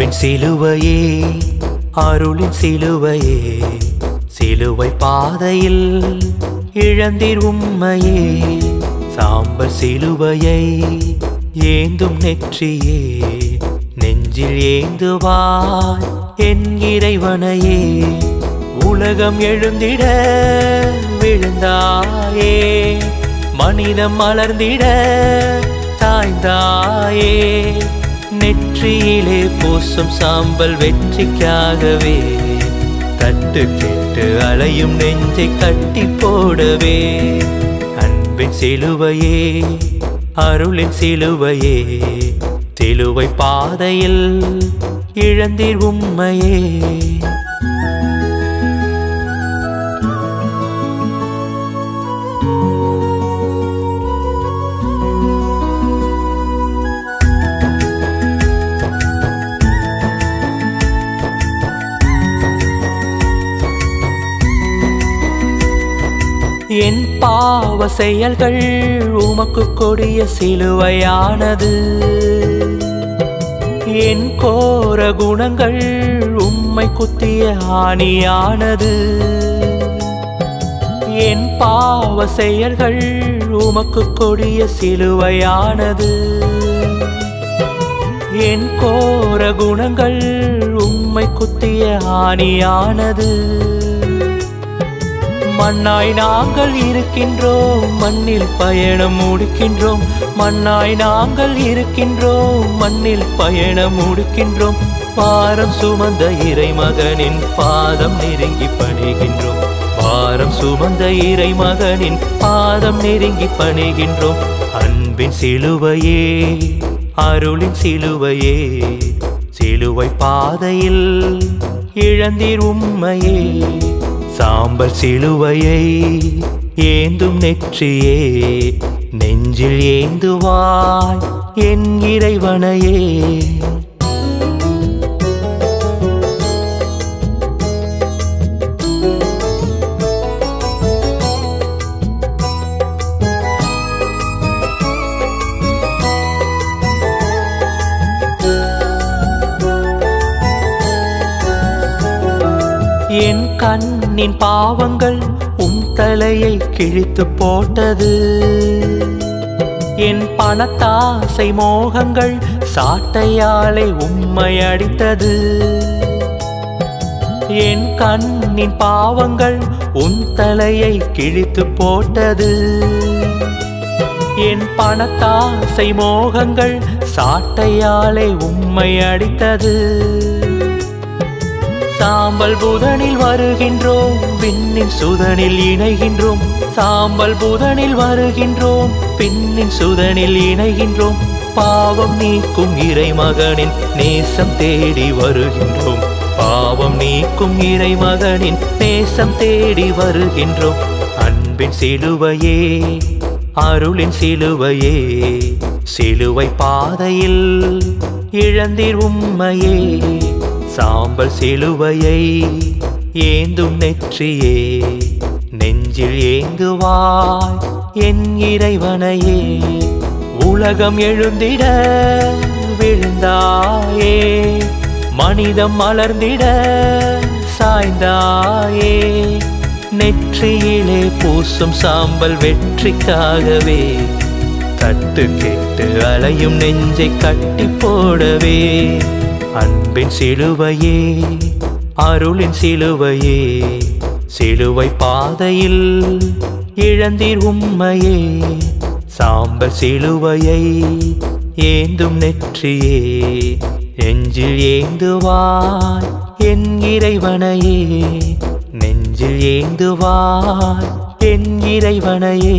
அன்பின் சிலுவையே அருளின் சிலுவையே சிலுவை பாதையில் இழந்தீர் உம்மையே சாம்பல் சிலுவையை ஏந்தும் நெற்றியே நெஞ்சில் ஏந்துவாய் என் இறைவனையே உலகம் எழுந்திட விழுந்தாயே மனிதம் மலர்ந்திட தாய்ந்தாயே நெற்றியிலே பூசும் சாம்பல் வெற்றிக்காகவே தட்டு கேட்டு அலையும் நெஞ்சை கட்டி போடவே அன்பின் சிலுவையே அருளின் சிலுவையே சிலுவை பாதையில் இழந்தீர் உம்மையே என் பாவ செயல்கள் உமக்கு கொடிய சிலுவையானது என் கோர குணங்கள் உம்மை குத்திய ஆணியானது என் பாவ செயல்கள் உமக்கு கொடிய சிலுவையானது என் கோர குணங்கள் உம்மை குத்திய ஆணியானது மண்ணாய் நாங்கள் இருக்கின்றோம் மண்ணில் பயணம் முடிக்கின்றோம் மண்ணாய் நாங்கள் இருக்கின்றோம் மண்ணில் பயணம் முடிக்கின்றோம் பாரம் சுமந்த இறைமகனின் பாதம் நெருங்கி பணிகின்றோம் பாரம் சுமந்த இறைமகனின் பாதம் நெருங்கி பணிகின்றோம் அன்பின் சிலுவையே அருளின் சிலுவையே சிலுவை பாதையில் இழந்தீர் உம்மையே சாம்பல் சிலுவையை ஏந்தும் நெற்றியே நெஞ்சில் ஏந்துவாய் என் இறைவனையே என் கண்ணின் பாவங்கள் தலையை கிழித்து போட்டது என் பணத்தாசை மோகங்கள் சாட்டையாலே உம்மை அடித்தது என் கண்ணின் பாவங்கள் தலையை கிழித்து போட்டது என் பணத்தாசை மோகங்கள் சாட்டையாலே உம்மை அடித்தது சாம்பல் புதனில் வருகின்றோம் பின்னின் சுதனில் இணைகின்றோம் சாம்பல் புதனில் வருகின்றோம் பின்னின் சுதனில் இணைகின்றோம் பாவம் நீக்கும் இறைமகனின் நேசம் தேடி வருகின்றோம் பாவம் நீக்கும் இறைமகனின் நேசம் தேடி வருகின்றோம் அன்பின் சிலுவையே அருளின் சிலுவையே சிலுவை பாதையில் இழந்தீர் உம்மையே சாம்பல் சிலுவையை ஏந்தும் நெற்றியே நெஞ்சில் ஏந்துவாய் என் இறைவனையே உலகம் எழுந்திட விழுந்தாயே மனிதம் மலர்ந்திட சாய்ந்தாயே நெற்றியிலே பூசும் சாம்பல் வெற்றிக்காகவே தட்டு கேட்டு அலையும் நெஞ்சை கட்டி போடவே அன்பின் சிலுவையே அருளின் சிலுவையே சிலுவை பாதையில் இழந்தீர் உம்மையே சாம்பல் சிலுவையை ஏந்தும் நெற்றியே நெஞ்சில் ஏந்துவாய் என் இறைவனையே நெஞ்சில் ஏந்துவாய் என் இறைவனையே